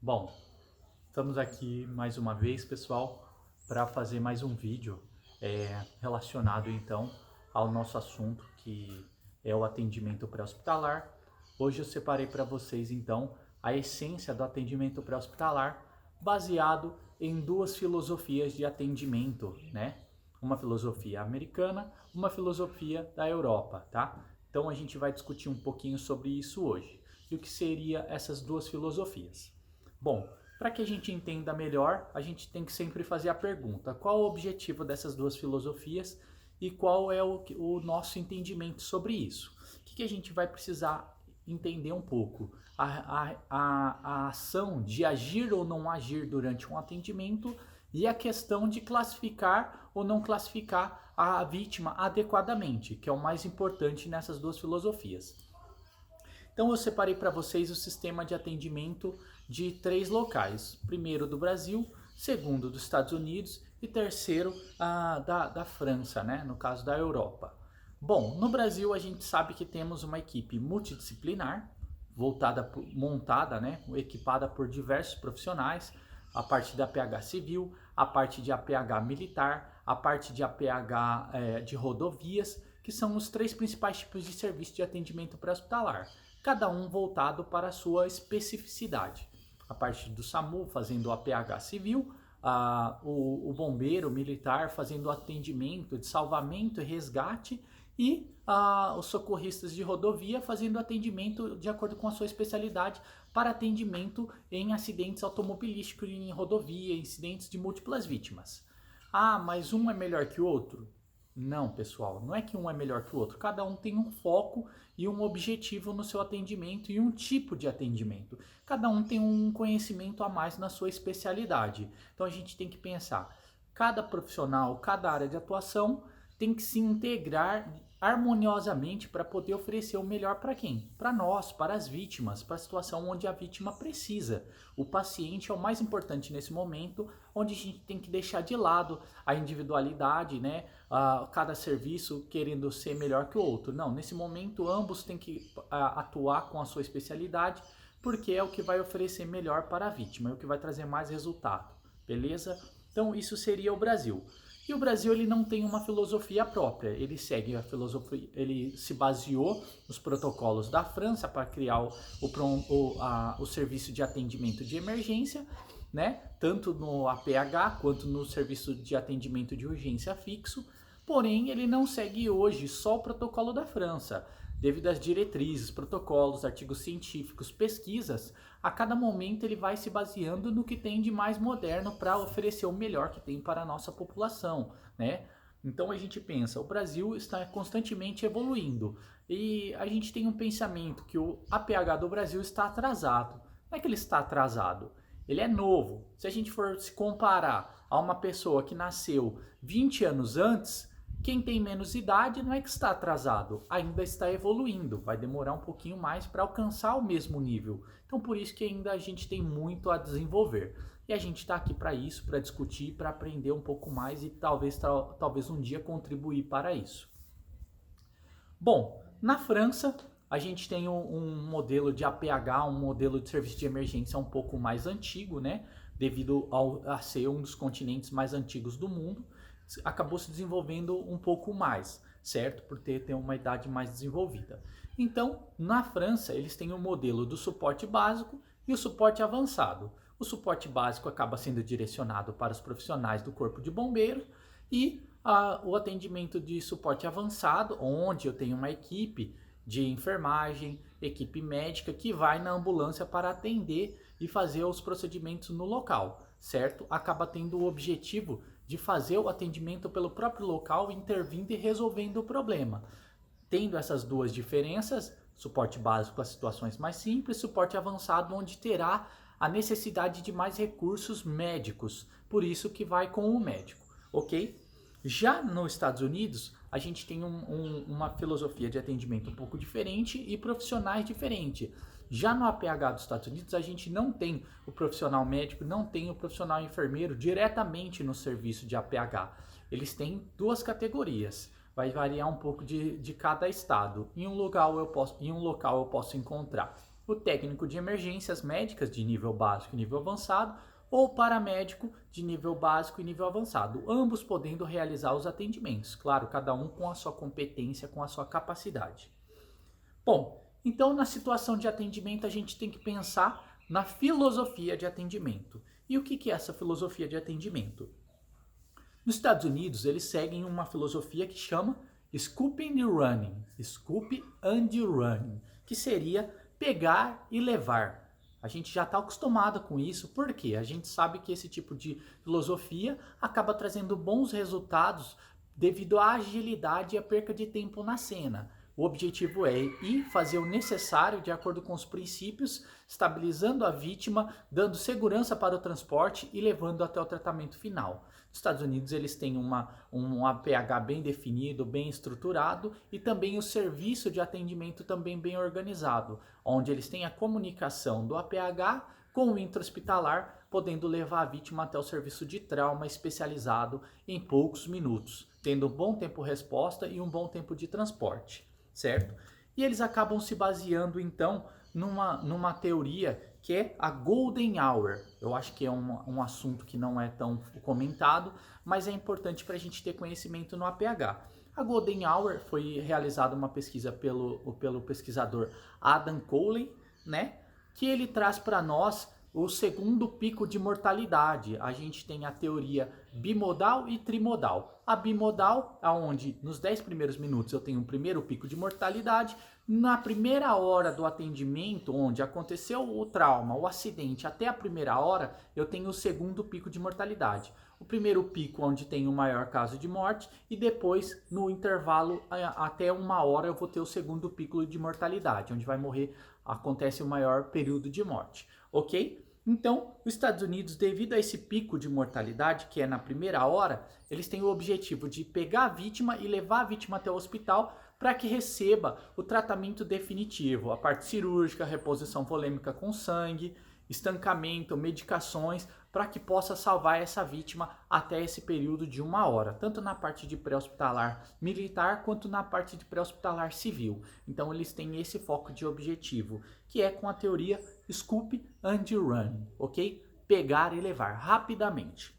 Bom, estamos aqui mais uma vez, pessoal, para fazer mais um vídeo relacionado então ao nosso assunto que é o atendimento pré-hospitalar. Hoje eu separei para vocês então a essência do atendimento pré-hospitalar baseado em duas filosofias de atendimento, né? Uma filosofia americana, uma filosofia da Europa, tá? Então a gente vai discutir um pouquinho sobre isso hoje. E o que seria essas duas filosofias? Bom, para que a gente entenda melhor, a gente tem que sempre fazer a pergunta: qual o objetivo dessas duas filosofias e qual é o nosso entendimento sobre isso? O que a gente vai precisar entender um pouco? A ação de agir ou não agir durante um atendimento e a questão de classificar ou não classificar a vítima adequadamente, que é o mais importante nessas duas filosofias. Então eu separei para vocês o sistema de atendimento de três locais. Primeiro do Brasil, segundo dos Estados Unidos e terceiro da França, né? No caso da Europa. Bom, no Brasil a gente sabe que temos uma equipe multidisciplinar, montada, né? Equipada por diversos profissionais, a parte da APH civil, a parte de APH militar, a parte de APH de rodovias, que são os três principais tipos de serviço de atendimento pré-hospitalar, cada um voltado para a sua especificidade. A parte do SAMU fazendo o APH civil, o bombeiro militar fazendo o atendimento de salvamento e resgate e os socorristas de rodovia fazendo atendimento de acordo com a sua especialidade para atendimento em acidentes automobilísticos em rodovia, incidentes de múltiplas vítimas. Ah, mas um é melhor que o outro? Não, pessoal, não é que um é melhor que o outro. Cada um tem um foco e um objetivo no seu atendimento e um tipo de atendimento. Cada um tem um conhecimento a mais na sua especialidade. Então a gente tem que pensar, cada profissional, cada área de atuação tem que se integrar harmoniosamente para poder oferecer o melhor para quem? Para nós, para as vítimas, para a situação onde a vítima precisa. O paciente é o mais importante nesse momento, onde a gente tem que deixar de lado a individualidade, né? Cada serviço querendo ser melhor que o outro. Não, nesse momento ambos têm que atuar com a sua especialidade, porque é o que vai oferecer melhor para a vítima, é o que vai trazer mais resultado, beleza? Então isso seria o Brasil. E o Brasil ele não tem uma filosofia própria, ele segue a filosofia, ele se baseou nos protocolos da França para criar o serviço de atendimento de emergência, né? Tanto no APH quanto no serviço de atendimento de urgência fixo, porém ele não segue hoje só o protocolo da França. Devido às diretrizes, protocolos, artigos científicos, pesquisas, a cada momento ele vai se baseando no que tem de mais moderno para oferecer o melhor que tem para a nossa população, né? Então a gente pensa, o Brasil está constantemente evoluindo e a gente tem um pensamento que o APH do Brasil está atrasado. Não é que ele está atrasado, ele é novo. Se a gente for se comparar a uma pessoa que nasceu 20 anos antes, quem tem menos idade não é que está atrasado, ainda está evoluindo, vai demorar um pouquinho mais para alcançar o mesmo nível. Então por isso que ainda a gente tem muito a desenvolver. E a gente está aqui para isso, para discutir, para aprender um pouco mais e talvez um dia contribuir para isso. Bom, na França a gente tem um modelo de APH, um modelo de serviço de emergência um pouco mais antigo, né? Devido a ser um dos continentes mais antigos do mundo, acabou se desenvolvendo um pouco mais, certo? Por ter uma idade mais desenvolvida. Então, na França, eles têm o modelo do suporte básico e o suporte avançado. O suporte básico acaba sendo direcionado para os profissionais do corpo de bombeiros e o atendimento de suporte avançado, onde eu tenho uma equipe de enfermagem, equipe médica que vai na ambulância para atender e fazer os procedimentos no local, certo? Acaba tendo o objetivo de fazer o atendimento pelo próprio local, intervindo e resolvendo o problema. Tendo essas duas diferenças, suporte básico às situações mais simples, suporte avançado onde terá a necessidade de mais recursos médicos, por isso que vai com o médico, ok? Já nos Estados Unidos, a gente tem uma filosofia de atendimento um pouco diferente e profissionais diferentes. Já no APH dos Estados Unidos, a gente não tem o profissional médico, não tem o profissional enfermeiro diretamente no serviço de APH. Eles têm duas categorias, vai variar um pouco de cada estado. Em um local eu posso encontrar o técnico de emergências médicas de nível básico e nível avançado, ou paramédico de nível básico e nível avançado, ambos podendo realizar os atendimentos, claro, cada um com a sua competência, com a sua capacidade. Bom, então na situação de atendimento a gente tem que pensar na filosofia de atendimento. E o que é essa filosofia de atendimento? Nos Estados Unidos eles seguem uma filosofia que chama Scoop and Running, que seria pegar e levar. A gente já está acostumado com isso, porque a gente sabe que esse tipo de filosofia acaba trazendo bons resultados devido à agilidade e à perca de tempo na cena. O objetivo é ir fazer o necessário de acordo com os princípios, estabilizando a vítima, dando segurança para o transporte e levando até o tratamento final. Nos Estados Unidos eles têm um APH bem definido, bem estruturado e também o serviço de atendimento também bem organizado, onde eles têm a comunicação do APH com o intra-hospitalar, podendo levar a vítima até o serviço de trauma especializado em poucos minutos, tendo um bom tempo-resposta e um bom tempo de transporte, certo? E eles acabam se baseando então numa teoria que é a Golden Hour. Eu acho que é um assunto que não é tão comentado, mas é importante para a gente ter conhecimento no APH. A Golden Hour foi realizada uma pesquisa pelo pesquisador Adam Cowley, né? Que ele traz para nós o segundo pico de mortalidade. A gente tem a teoria bimodal e trimodal. A bimodal, onde nos 10 primeiros minutos eu tenho o primeiro pico de mortalidade, na primeira hora do atendimento, onde aconteceu o trauma, o acidente, até a primeira hora, eu tenho o segundo pico de mortalidade. O primeiro pico onde tem o maior caso de morte e depois no intervalo até uma hora eu vou ter o segundo pico de mortalidade, onde vai morrer, acontece o maior período de morte, ok? Então, os Estados Unidos, devido a esse pico de mortalidade, que é na primeira hora, eles têm o objetivo de pegar a vítima e levar a vítima até o hospital para que receba o tratamento definitivo, a parte cirúrgica, reposição volêmica com sangue, estancamento, medicações, para que possa salvar essa vítima até esse período de uma hora, tanto na parte de pré-hospitalar militar quanto na parte de pré-hospitalar civil. Então eles têm esse foco de objetivo, que é com a teoria Scoop and Run, ok? Pegar e levar rapidamente.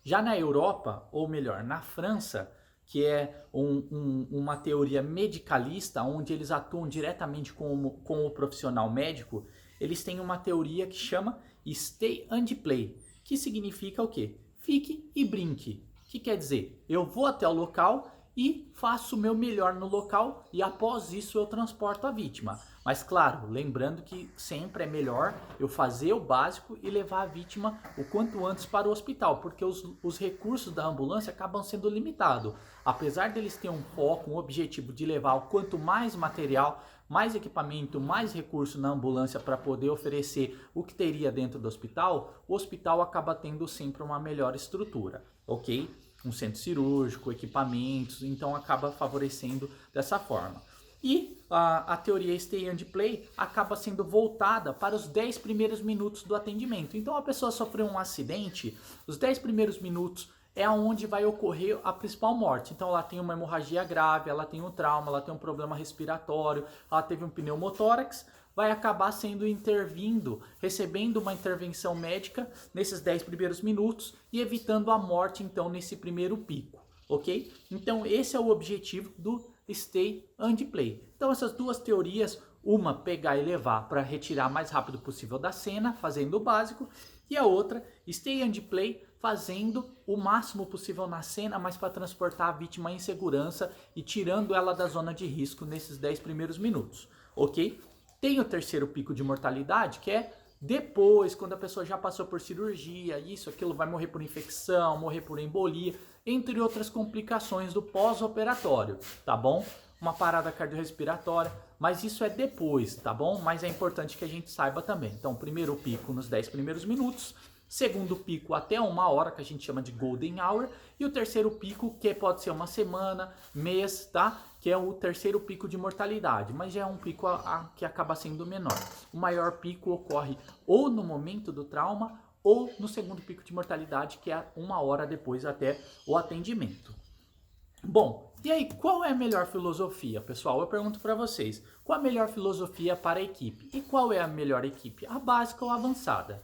Já na Europa, ou melhor, na França, que é uma teoria medicalista, onde eles atuam diretamente com o profissional médico, eles têm uma teoria que chama Stay and Play, que significa o quê? Fique e brinque. O que quer dizer? Eu vou até o local e faço o meu melhor no local e após isso eu transporto a vítima. Mas claro, lembrando que sempre é melhor eu fazer o básico e levar a vítima o quanto antes para o hospital, porque os recursos da ambulância acabam sendo limitados. Apesar deles terem um foco, um objetivo de levar o quanto mais material, mais equipamento, mais recurso na ambulância para poder oferecer o que teria dentro do hospital, o hospital acaba tendo sempre uma melhor estrutura, ok? Um centro cirúrgico, equipamentos, então acaba favorecendo dessa forma. E a teoria Stay and Play acaba sendo voltada para os 10 primeiros minutos do atendimento. Então a pessoa sofreu um acidente, os 10 primeiros minutos é onde vai ocorrer a principal morte. Então ela tem uma hemorragia grave, ela tem um trauma, ela tem um problema respiratório, ela teve um pneumotórax, vai acabar sendo intervindo, recebendo uma intervenção médica nesses 10 primeiros minutos e evitando a morte então nesse primeiro pico, ok? Então esse é o objetivo do Stay and Play. Então essas duas teorias, uma pegar e levar para retirar o mais rápido possível da cena, fazendo o básico, e a outra Stay and Play, fazendo o máximo possível na cena, mas para transportar a vítima em segurança e tirando ela da zona de risco nesses 10 primeiros minutos, ok? Tem o terceiro pico de mortalidade, que é depois, quando a pessoa já passou por cirurgia, isso, aquilo, vai morrer por infecção, morrer por embolia, entre outras complicações do pós-operatório, tá bom? Uma parada cardiorrespiratória, mas isso é depois, tá bom? Mas é importante que a gente saiba também. Então, primeiro pico nos 10 primeiros minutos, segundo pico até uma hora, que a gente chama de Golden Hour, e o terceiro pico, que pode ser uma semana, mês, tá? Que é o terceiro pico de mortalidade, mas já é um pico que acaba sendo menor. O maior pico ocorre ou no momento do trauma ou no segundo pico de mortalidade, que é uma hora depois até o atendimento. Bom, E aí, qual é a melhor filosofia, pessoal? Eu pergunto para vocês, qual a melhor filosofia para a equipe? E qual é a melhor equipe, a básica ou a avançada?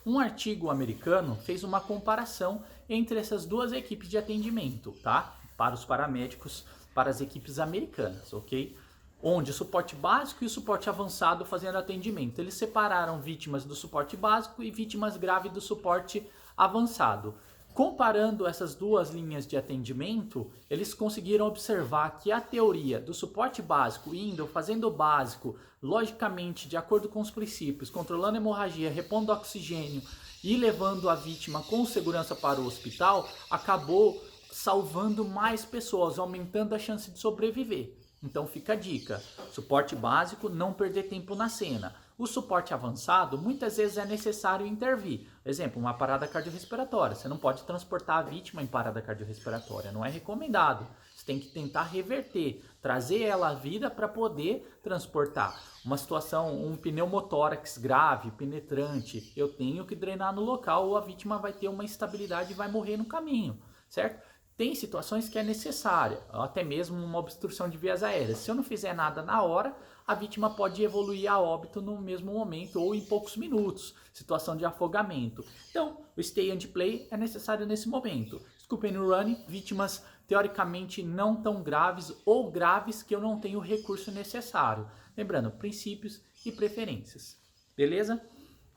Um artigo americano fez uma comparação entre essas duas equipes de atendimento, tá? Para os paramédicos, para as equipes americanas, ok? Onde o suporte básico e o suporte avançado fazendo atendimento. Eles separaram vítimas do suporte básico e vítimas graves do suporte avançado. Comparando essas duas linhas de atendimento, eles conseguiram observar que a teoria do suporte básico, fazendo o básico, logicamente, de acordo com os princípios, controlando a hemorragia, repondo oxigênio e levando a vítima com segurança para o hospital, acabou salvando mais pessoas, aumentando a chance de sobreviver. Então fica a dica, suporte básico, não perder tempo na cena. O suporte avançado, muitas vezes é necessário intervir. Exemplo, uma parada cardiorrespiratória. Você não pode transportar a vítima em parada cardiorrespiratória, não é recomendado. Você tem que tentar reverter, trazer ela à vida para poder transportar. Uma situação, um pneumotórax grave, penetrante, eu tenho que drenar no local ou a vítima vai ter uma instabilidade e vai morrer no caminho, certo? Tem situações que é necessária, até mesmo uma obstrução de vias aéreas. Se eu não fizer nada na hora, a vítima pode evoluir a óbito no mesmo momento ou em poucos minutos, situação de afogamento. Então, o stay and play é necessário nesse momento. Scoop and run, vítimas teoricamente não tão graves ou graves que eu não tenho o recurso necessário. Lembrando, princípios e preferências. Beleza?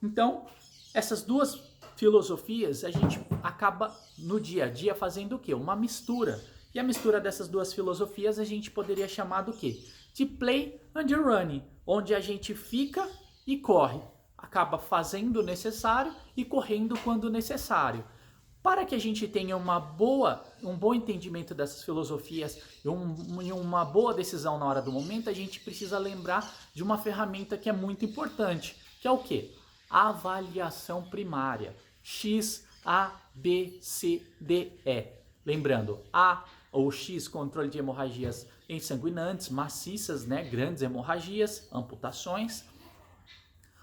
Então, essas duas filosofias a gente acaba no dia a dia fazendo o quê? Uma mistura. E a mistura dessas duas filosofias a gente poderia chamar do quê? De play and run, onde a gente fica e corre. Acaba fazendo o necessário e correndo quando necessário. Para que a gente tenha um bom entendimento dessas filosofias e uma boa decisão na hora do momento, a gente precisa lembrar de uma ferramenta que é muito importante, que é o quê? Avaliação primária. X, A, B, C, D, E. Lembrando, A ou X, controle de hemorragias ensanguinantes, maciças, né? Grandes hemorragias, amputações.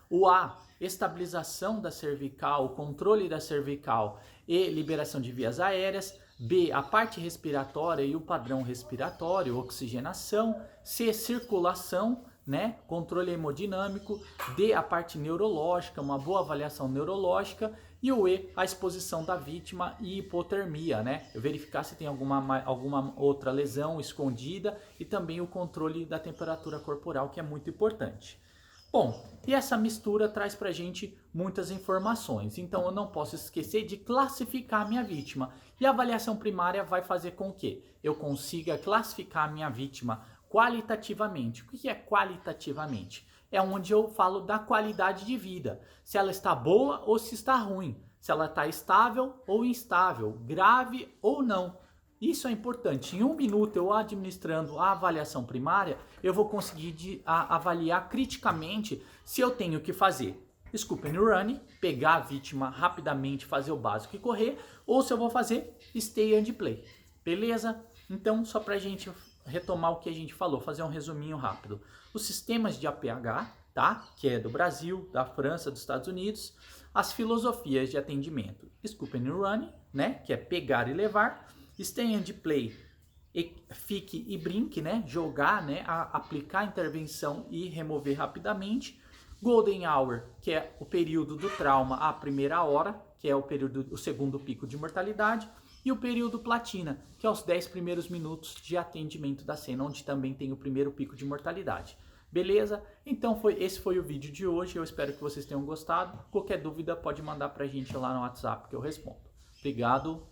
O A, estabilização da cervical, controle da cervical e liberação de vias aéreas. B, a parte respiratória e o padrão respiratório, oxigenação. C, circulação, né? Controle hemodinâmico. D, a parte neurológica, uma boa avaliação neurológica. E o E, a exposição da vítima e hipotermia, né? Verificar se tem alguma outra lesão escondida e também o controle da temperatura corporal, que é muito importante. Bom, e essa mistura traz pra gente muitas informações, então eu não posso esquecer de classificar a minha vítima. E a avaliação primária vai fazer com que eu consiga classificar a minha vítima qualitativamente. O que é qualitativamente? É onde eu falo da qualidade de vida, se ela está boa ou se está ruim, se ela está estável ou instável, grave ou não. Isso é importante. Em 1 minuto, eu administrando a avaliação primária, eu vou conseguir avaliar criticamente se eu tenho que fazer scoop and run, pegar a vítima rapidamente, fazer o básico e correr, ou se eu vou fazer stay and play. Beleza? Então, só para a gente retomar o que a gente falou, fazer um resuminho rápido. Os sistemas de APH, tá? Que é do Brasil, da França, dos Estados Unidos. As filosofias de atendimento, scoop and run, né? Que é pegar e levar. Stay and play, fique e brinque, né? Jogar, né? Aplicar a intervenção e remover rapidamente. Golden hour, que é o período do trauma, a primeira hora, que é o segundo pico de mortalidade. E o período platina, que é os 10 primeiros minutos de atendimento da cena, onde também tem o primeiro pico de mortalidade. Beleza? Então esse foi o vídeo de hoje, eu espero que vocês tenham gostado. Qualquer dúvida pode mandar pra gente lá no WhatsApp que eu respondo. Obrigado.